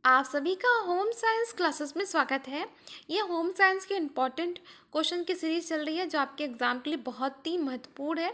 आप सभी का होम साइंस क्लासेस में स्वागत है। ये होम साइंस के इम्पॉर्टेंट क्वेश्चन की सीरीज चल रही है जो आपके एग्जाम के लिए बहुत ही महत्वपूर्ण है।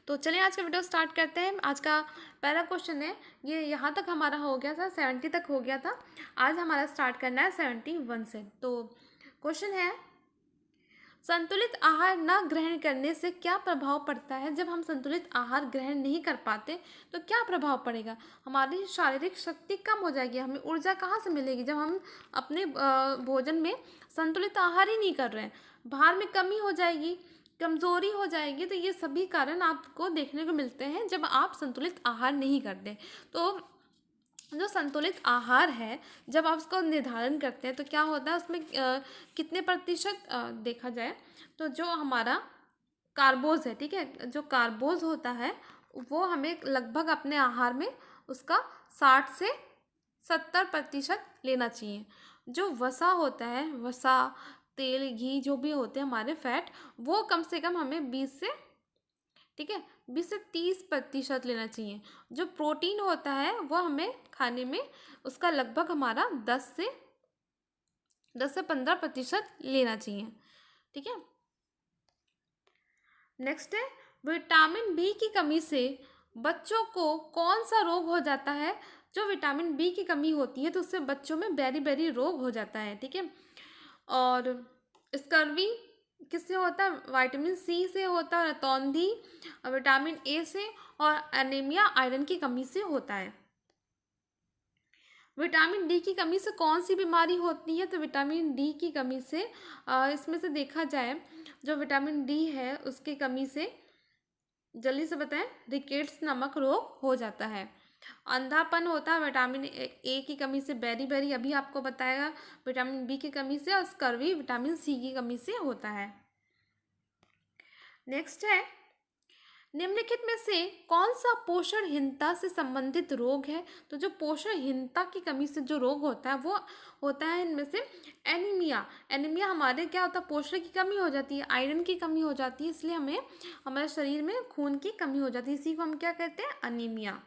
तो चलिए आज का वीडियो स्टार्ट करते हैं। आज का पहला क्वेश्चन है, ये यहाँ तक हमारा हो गया था, 70 तक हो गया था। आज हमारा स्टार्ट करना है 71 से। तो क्वेश्चन है, संतुलित आहार न ग्रहण करने से क्या प्रभाव पड़ता है। जब हम संतुलित आहार ग्रहण नहीं कर पाते तो क्या प्रभाव पड़ेगा। हमारी शारीरिक शक्ति कम हो जाएगी, हमें ऊर्जा कहाँ से मिलेगी जब हम अपने भोजन में संतुलित आहार ही नहीं कर रहे हैं। भार में कमी हो जाएगी, कमज़ोरी हो जाएगी। तो ये सभी कारण आपको देखने को मिलते हैं जब आप संतुलित आहार नहीं करते। तो जो संतुलित आहार है, जब आप उसको निर्धारण करते हैं तो क्या होता है उसमें कितने प्रतिशत देखा जाए तो जो हमारा कार्बोज है, ठीक है, जो कार्बोज होता है वो हमें लगभग अपने आहार में उसका 60 से 70% लेना चाहिए। जो वसा होता है, वसा, तेल, घी जो भी होते हैं हमारे फैट, वो कम से कम हमें 20 से, ठीक है, 20 से 30% लेना चाहिए। जो प्रोटीन होता है वो हमें खाने में उसका लगभग हमारा 10 से 15% लेना चाहिए, ठीक है। नेक्स्ट है, विटामिन बी की कमी से बच्चों को कौन सा रोग हो जाता है। जो विटामिन बी की कमी होती है तो उससे बच्चों में बेरी बेरी रोग हो जाता है, ठीक है। और स्कर्वी किससे होता है, विटामिन सी से होता है, रतौंधी विटामिन ए से, और एनीमिया आयरन की कमी से होता है। विटामिन डी की कमी से कौन सी बीमारी होती है। तो विटामिन डी की कमी से इसमें से देखा जाए, जो विटामिन डी है उसकी कमी से जल्दी से बताएं, रिकेट्स नामक रोग हो जाता है। अंधापन होता है विटामिन ए की कमी से, बेरी बेरी अभी आपको बताएगा विटामिन बी की कमी से, और स्कर्वी विटामिन सी की कमी से होता है। नेक्स्ट है, निम्नलिखित में से कौन सा पोषणहीनता से संबंधित रोग है। तो जो पोषणहीनता की कमी से जो रोग होता है वो होता है इनमें से एनीमिया। एनीमिया हमारे क्या होता है, पोषण की कमी हो जाती है, आयरन की कमी हो जाती है, इसलिए हमें हमारे शरीर में खून की कमी हो जाती है, इसी को हम क्या कहते हैं, अनीमिया।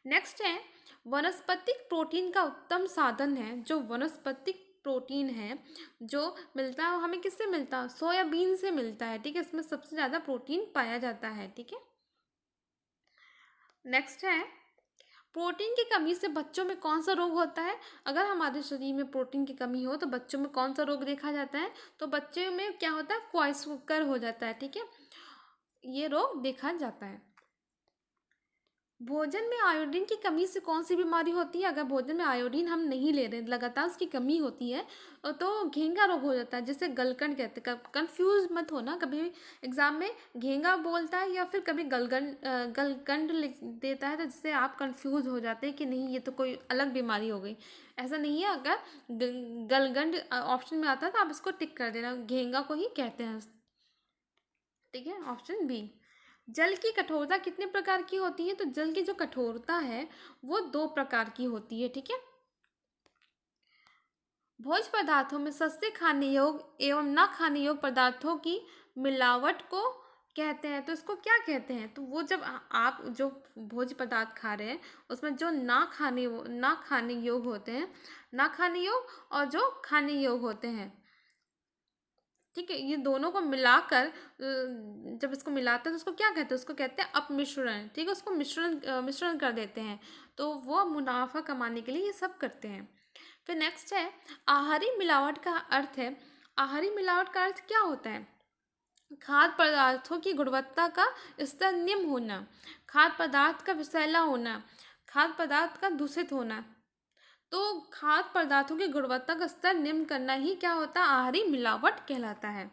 नेक्स्ट है, वनस्पतिक प्रोटीन का उत्तम साधन है। जो वनस्पतिक प्रोटीन है जो मिलता है वो हमें किससे मिलता है, सोयाबीन से मिलता है, ठीक है। इसमें सबसे ज़्यादा प्रोटीन पाया जाता है, ठीक है। नेक्स्ट है, प्रोटीन की कमी से बच्चों में कौन सा रोग होता है। अगर हमारे शरीर में प्रोटीन की कमी हो तो बच्चों में कौन सा रोग देखा जाता है। तो बच्चे में क्या होता है, क्वाइसुकर हो जाता है, ठीक है, ये रोग देखा जाता है। भोजन में आयोडीन की कमी से कौन सी बीमारी होती है। अगर भोजन में आयोडीन हम नहीं ले रहे, लगातार उसकी कमी होती है तो घेंगा रोग हो जाता है, जिसे गलकंड कहते हैं। कंफ्यूज मत होना, कभी एग्जाम में घेंगा बोलता है या फिर कभी गलकंड लिख देता है, तो जिससे आप कंफ्यूज हो जाते हैं कि नहीं ये तो कोई अलग बीमारी हो गई। ऐसा नहीं है, अगर गलगंड ऑप्शन में आता है तो आप इसको टिक कर देना, घेंगा को ही कहते हैं, ठीक है। Option B. जल की कठोरता कितने प्रकार की होती है। तो जल की जो कठोरता है वो 2 प्रकार की होती है, ठीक है। भोज्य पदार्थों में सस्ते खाने योग्य एवं न खाने योग्य पदार्थों की मिलावट को कहते हैं। तो इसको क्या कहते हैं, तो वो जब आप जो भोज्य पदार्थ खा रहे हैं उसमें जो ना खाने योग्य होते हैं, ना खाने योग्य और जो खाने योग्य होते हैं, ठीक है, ये दोनों को मिलाकर जब इसको मिलाते हैं तो उसको क्या कहते हैं, उसको कहते हैं अपमिश्रण, ठीक है। उसको मिश्रण कर देते हैं, तो वो मुनाफा कमाने के लिए ये सब करते हैं। फिर नेक्स्ट है, आहारी मिलावट का अर्थ है। आहारी मिलावट का अर्थ क्या होता है, खाद्य पदार्थों की गुणवत्ता का स्तर निम्न होना, खाद्य पदार्थ का विषैला होना, खाद्य पदार्थ का दूषित होना। तो खाद्य पदार्थों की गुणवत्ता का स्तर निम्न करना ही क्या होता है, आहारी मिलावट कहलाता है।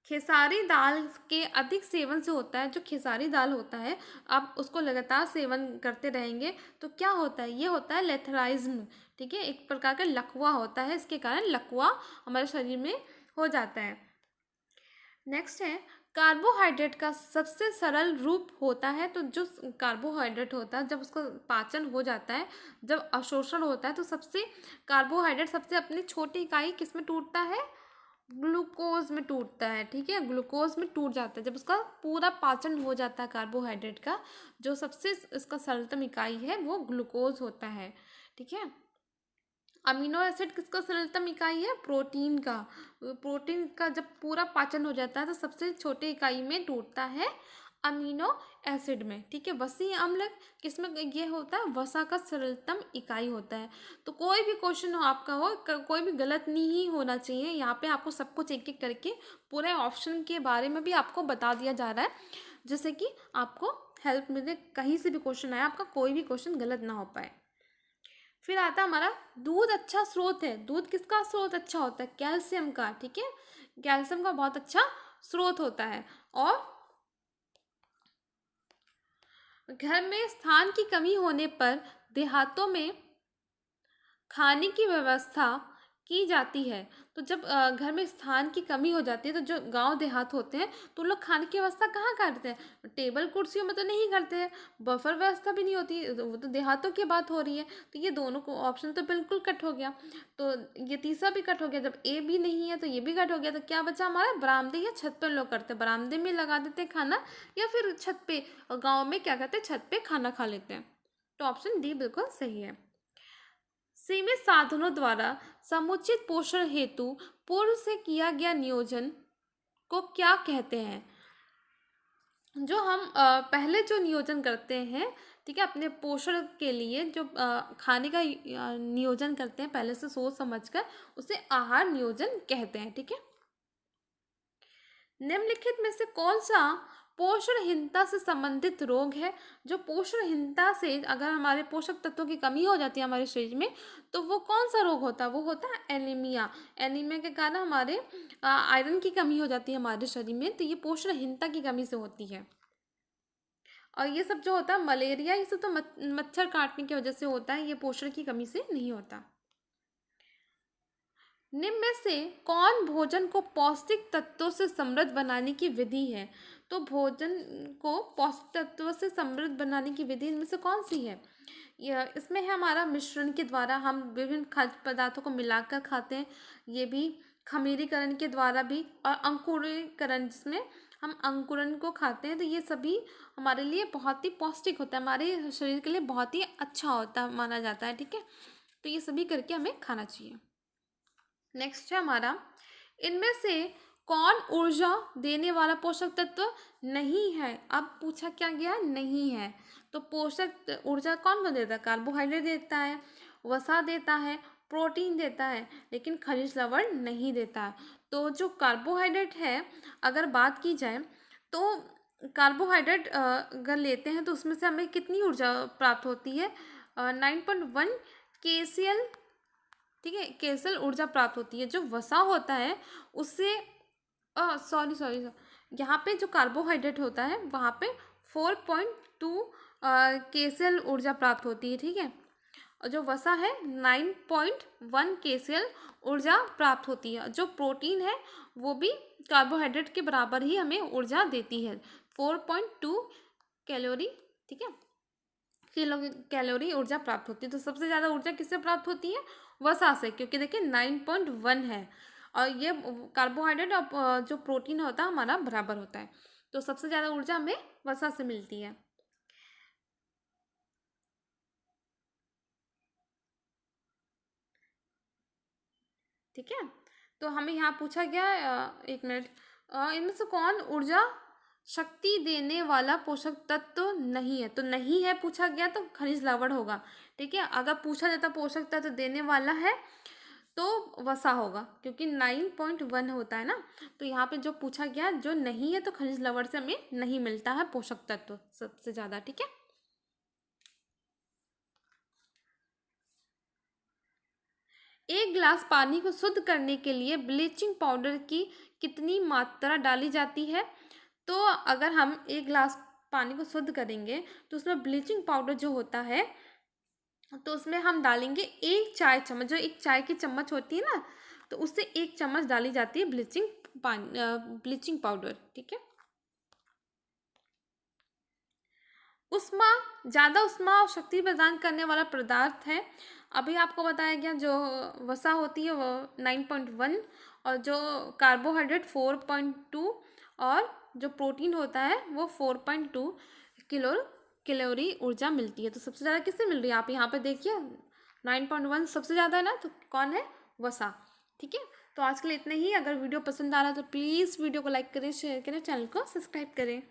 खेसारी दाल के अधिक सेवन से होता है, जो खेसारी दाल होता है आप उसको लगातार सेवन करते रहेंगे तो क्या होता है, ये होता है लेथराइज्म, ठीक है, एक प्रकार का लकवा होता है, इसके कारण लकवा हमारे शरीर में हो जाता है। नेक्स्ट है, कार्बोहाइड्रेट का सबसे सरल रूप होता है। तो जो कार्बोहाइड्रेट होता है जब उसका पाचन हो जाता है, जब अवशोषण होता है तो सबसे कार्बोहाइड्रेट सबसे अपनी छोटी इकाई किस में टूटता है, ग्लूकोज में टूटता है, ठीक है, ग्लूकोज में टूट जाता है जब उसका पूरा पाचन हो जाता है। कार्बोहाइड्रेट का जो सबसे इसका सरलतम इकाई है वो ग्लूकोज होता है, ठीक है। अमीनो एसिड किसका सरलतम इकाई है? प्रोटीन का। प्रोटीन का जब पूरा पाचन हो जाता है तो सबसे छोटे इकाई में टूटता है अमीनो एसिड में, ठीक है। वसी अम्ल किसमें ये होता है? वसा का सरलतम इकाई होता है। तो कोई भी क्वेश्चन हो आपका हो, कोई भी गलत नहीं होना चाहिए। यहाँ पे आपको सब कुछ एक एक करके पूरे ऑप्शन के बारे में भी आपको बता दिया जा रहा है, जिससे कि आपको हेल्प मिले, कहीं से भी क्वेश्चन आए आपका कोई भी क्वेश्चन गलत ना हो पाए। फिर आता है हमारा दूध अच्छा स्रोत है। दूध किसका स्रोत अच्छा होता है? कैल्शियम का, ठीक है। कैल्शियम का बहुत अच्छा स्रोत होता है। और घर में स्थान की कमी होने पर देहातों में खाने की व्यवस्था की जाती है। तो जब घर में स्थान की कमी हो जाती है तो जो गांव देहात होते हैं तो लोग खाने की व्यवस्था कहाँ करते हैं? टेबल कुर्सियों में तो नहीं करते हैं, बफर व्यवस्था भी नहीं होती, तो वो तो देहातों की बात हो रही है। तो ये दोनों को ऑप्शन तो बिल्कुल कट हो गया। तो ये तीसरा भी कट हो गया, जब ए भी नहीं है तो ये भी कट हो गया। तो क्या बचा हमारा? बरामदे या छत पर लोग करते हैं, बरामदे में लगा देते हैं खाना, या फिर छत पे, गाँव में क्या करते हैं? छत पे खाना खा लेते हैं। तो ऑप्शन डी बिल्कुल सही है। सीमित साधनों द्वारा समुचित पोषण हेतु पूर्व से किया गया नियोजन को क्या कहते हैं? जो हम पहले जो नियोजन करते हैं, ठीक है, अपने पोषण के लिए जो खाने का नियोजन करते हैं पहले से सोच समझकर, उसे आहार नियोजन कहते हैं, ठीक है। निम्नलिखित में से कौन सा पोषणहीनता से संबंधित रोग है? जो पोषणहीनता से, अगर हमारे पोषक तत्वों की कमी हो जाती है हमारे शरीर में, तो वो कौन सा रोग होता है? वो होता है एनीमिया। एनीमिया के कारण हमारे आयरन की कमी हो जाती है हमारे शरीर में, तो ये पोषणहीनता की कमी से होती है। और ये सब जो होता है मलेरिया, ये सब तो मच्छर काटने की वजह से होता है, ये पोषण की कमी से नहीं होता। निम्न में से कौन भोजन को पौष्टिक तत्वों से समृद्ध बनाने की विधि है? तो भोजन को पौष्टिक तत्वों से समृद्ध बनाने की विधि इनमें से कौन सी है? यह इसमें है हमारा मिश्रण के द्वारा, हम विभिन्न खाद्य पदार्थों को मिलाकर खाते हैं, ये भी खमीरीकरण के द्वारा भी, और अंकुरीकरण जिसमें हम अंकुरन को खाते हैं। तो ये सभी हमारे लिए बहुत ही पौष्टिक होता है, हमारे शरीर के लिए बहुत ही अच्छा होता है, माना जाता है, ठीक है। तो ये सभी करके हमें खाना चाहिए। नेक्स्ट है हमारा, इनमें से कौन ऊर्जा देने वाला पोषक तत्व नहीं है? अब पूछा क्या गया? नहीं है। तो पोषक ऊर्जा कौन कौन देता है? कार्बोहाइड्रेट देता है, वसा देता है, प्रोटीन देता है, लेकिन खनिज लवण नहीं देता है। तो जो कार्बोहाइड्रेट है, अगर बात की जाए तो कार्बोहाइड्रेट अगर लेते हैं तो उसमें से हमें कितनी ऊर्जा प्राप्त होती है? 9.1 KCl, ठीक है, केसल ऊर्जा प्राप्त होती है। जो वसा होता है उससे सॉरी सॉरी यहाँ पे जो कार्बोहाइड्रेट होता है वहाँ पे 4.2 केसल ऊर्जा प्राप्त होती है, ठीक है। और जो वसा है 9.1 केसल ऊर्जा प्राप्त होती है। जो प्रोटीन है वो भी कार्बोहाइड्रेट के बराबर ही हमें ऊर्जा देती है, 4.2 कैलोरी, ठीक है, किलो कैलोरी ऊर्जा प्राप्त होती है। तो सबसे ज़्यादा ऊर्जा किससे प्राप्त होती है? वसा से, क्योंकि देखिए 9.1 है, और ये कार्बोहाइड्रेट और जो प्रोटीन होता है हमारा बराबर होता है। तो सबसे ज़्यादा ऊर्जा हमें वसा से मिलती है। ठीक है, तो हमें यहाँ पूछा गया एक मिनट, इनमें से कौन ऊर्जा शक्ति देने वाला पोषक तत्व नहीं है? तो नहीं है पूछा गया तो खनिज लवण होगा, ठीक है। अगर पूछा जाता पोषक तत्व देने वाला है तो वसा होगा, क्योंकि 9.1 होता है ना। तो यहाँ पे जो पूछा गया जो नहीं है तो खनिज लवण से हमें नहीं मिलता है पोषक तत्व सबसे ज़्यादा, ठीक है। एक गिलास पानी को शुद्ध करने के लिए ब्लीचिंग पाउडर की कितनी मात्रा डाली जाती है? तो अगर हम एक गिलास पानी को शुद्ध करेंगे तो उसमें ब्लीचिंग पाउडर जो होता है तो उसमें हम डालेंगे 1 चाय चम्मच, जो एक चाय की चम्मच होती है ना, तो उससे 1 चम्मच डाली जाती है ब्लीचिंग पाउडर, ठीक है। उष्मा, ज़्यादा उष्मा और शक्ति प्रदान करने वाला पदार्थ है। अभी आपको बताया गया जो वसा होती है वो 9.1, और जो कार्बोहाइड्रेट 4.2, और जो प्रोटीन होता है वो 4.2 किलो कैलोरी ऊर्जा मिलती है। तो सबसे ज़्यादा किससे मिल रही है? आप यहाँ पे देखिए 9.1 सबसे ज़्यादा है ना, तो कौन है? वसा। ठीक है, तो आज के लिए इतना ही। अगर वीडियो पसंद आ रहा है तो प्लीज़ वीडियो को लाइक करें, शेयर करें, चैनल को सब्सक्राइब करें।